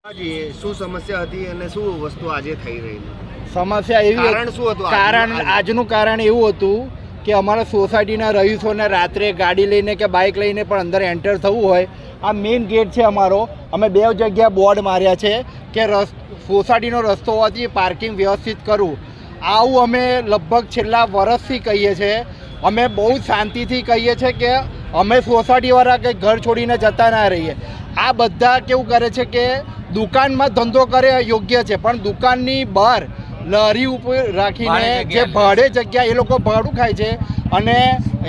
શું સમસ્યા હતી અને શું વસ્તુ આજે થઈ રહી? સમસ્યા એવી કારણ શું હતું? આજનું કારણ એવું હતું કે અમારા સોસાયટીના રહીશોને રાત્રે ગાડી લઈને કે બાઇક લઈને પણ અંદર એન્ટર થવું હોય, આ મેઇન ગેટ છે અમારો. અમે 2 જગ્યા બોર્ડ માર્યા છે કે સોસાયટીનો રસ્તો હોવાથી પાર્કિંગ વ્યવસ્થિત કરવું. આવું અમે લગભગ છેલ્લા વર્ષથી કહીએ છીએ. અમે બહુ શાંતિથી કહીએ છીએ કે અમે સોસાયટીવાળા કંઈ ઘર છોડીને જતા ના રહીએ. આ બધા કેવું કરે છે કે દુકાનમાં ધંધો કરે યોગ્ય છે, પણ દુકાનની બહાર લારી ઉપર રાખીને જે ભાડે જગ્યા એ લોકો ભાડું ખાય છે અને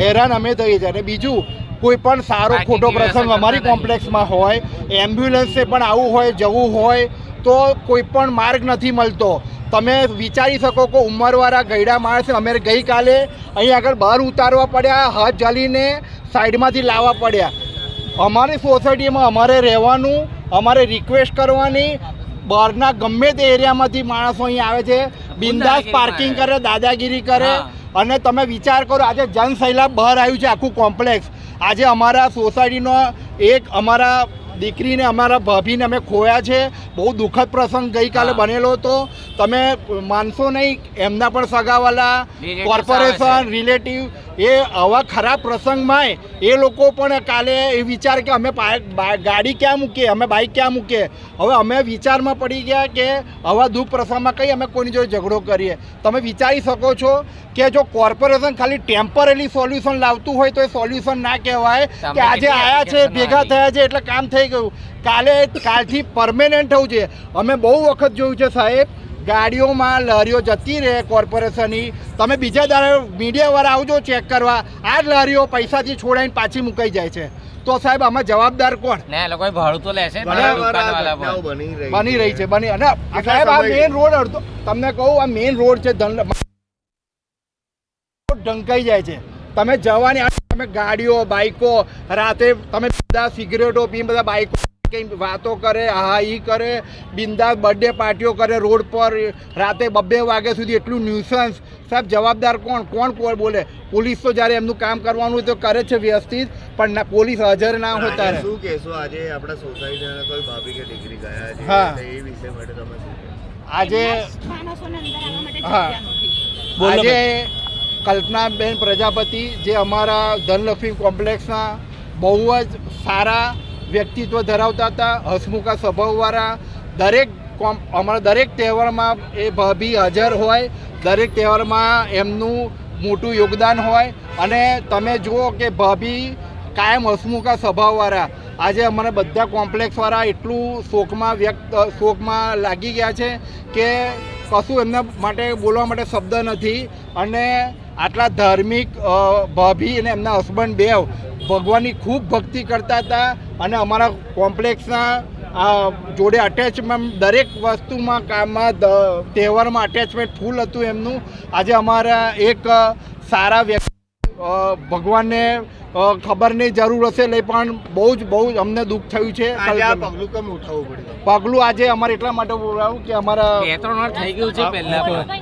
હેરાન અમે થઈએ છીએ. અને બીજું કોઈ પણ સારો ખોટો પ્રસંગ અમારી કોમ્પ્લેક્સમાં હોય, એમ્બ્યુલન્સને પણ આવવું હોય જવું હોય તો કોઈ પણ માર્ગ નથી મળતો. તમે વિચારી શકો કે ઉંમરવાળા ગયડા માણસ અમે ગઈકાલે અહીં આગળ બહાર ઉતારવા પડ્યા, હાથ ઝાલીને સાઈડમાંથી લાવવા પડ્યા. અમારી સોસાયટીમાં અમારે રહેવાનું, અમારે રિક્વેસ્ટ કરવાની, બહારના ગમે તે એરિયામાંથી માણસો અહીં આવે છે, બિંદાસ પાર્કિંગ કરે, દાદાગીરી કરે. અને તમે વિચાર કરો, આજે જનસૈલાબ બહાર આવ્યું છે આખું કોમ્પ્લેક્સ. આજે અમારા સોસાયટીનો એક અમારા દીકરીને, અમારા ભાભીને અમે ખોયા છે. બહુ દુઃખદ પ્રસંગ ગઈકાલે બનેલો હતો. તમે માનશો નહીં, એમના પણ સગાવાલા, કોર્પોરેશન, રિલેટિવ, એ આવા ખરાબ પ્રસંગમાં એ લોકો પણ કાલે એ વિચાર કે અમે ગાડી ક્યાં મૂકીએ, અમે બાઇક ક્યાં મૂકીએ. હવે અમે વિચારમાં પડી ગયા કે આવા દુઃખ પ્રસંગમાં કઈ અમે કોઈની જોડે ઝઘડો કરીએ. તમે વિચારી શકો છો કે જો કોર્પોરેશન ખાલી ટેમ્પરરી સોલ્યુશન લાવતું હોય તો એ સોલ્યુશન ના કહેવાય કે આજે આવ્યા છે, ભેગા થયા છે એટલે કામ થઈ ગયું. કાલથી પરમેનન્ટ થવું છે. અમે બહુ વખત જોયું છે સાહેબ, ગાડીઓમાં લારીઓ જતી રહે કોર્પોરેશનની, તમે બીજા દાડે મીડિયાવાળા આવજો ચેક કરવા, આ જ લારીઓ પૈસાથી છોડાઈને પાછી મુકાઈ જાય છે. તો સાહેબ આમાં જવાબદાર કોણ? લોકો ભાડું તો લેશે, બની રહી છે. અને સાહેબ આ મેઇન રોડ અડધો, તમને કહું, આ મેઇન રોડ છે, ઢંકાઈ જાય છે. તમે જવાની, તમે ગાડીઓ, બાઇકો, રાતે તમે બધા સિગરેટો પી, બધા બાઇકો કંઈ વાતો કરે, હા ઈ કરે, બિંદાસ બર્થડે પાર્ટીઓ કરે રોડ પર રાતે 2 વાગ્યા સુધી. એટલું ન્યુસન્સ. સાહેબ જવાબદાર કોણ? કોણ બોલે? પોલીસ તો જ્યારે એમનું કામ કરવાનું તો કરે છે વ્યવસ્થિત, પણ પોલીસ હાજર ના હોતા. શું કહેશો આજે આપણા સોસાયટીના કોઈ ભાભી કે દીકરી ગયા છે? હા, એ વિશે માટે તમે શું આજે કલ્પનાબેન પ્રજાપતિ, જે અમારા ધનલક્ષ્મી કોમ્પ્લેક્સના બહુ જ સારા વ્યક્તિત્વ ધરાવતા હતા, હસમુખા સ્વભાવવાળા, અમારા દરેક તહેવારમાં એ ભાભી હાજર હોય, દરેક તહેવારમાં એમનું મોટું યોગદાન હોય. અને તમે જુઓ કે ભાભી કાયમ હસમુખા સ્વભાવવાળા. આજે અમારા બધા કોમ્પ્લેક્સવાળા એટલું શોકમાં લાગી ગયા છે કે કશું એમના માટે બોલવા માટે શબ્દ નથી. અને આટલા ધાર્મિક ભાભી અને એમના હસબન્ડ બેવ ભગવાનની ખૂબ ભક્તિ કરતા હતા અને અમારા કોમ્પ્લેક્સના જોડે અટેચમેન્ટ દરેક વસ્તુમાં, કામમાં, તહેવારમાં અટેચમેન્ટ ફૂલ હતું એમનું. આજે અમારા એક સારા વ્યક્તિ, ભગવાનને ખબર નહીં જરૂર હશે લઈ, પણ બહુ જ અમને દુઃખ થયું છે. પગલું કેમ ઉઠાવવું પડ્યું? પગલું આજે અમારે એટલા માટે બોલાવું કે અમારા 2-3 વાર થઈ ગયું છે પહેલા.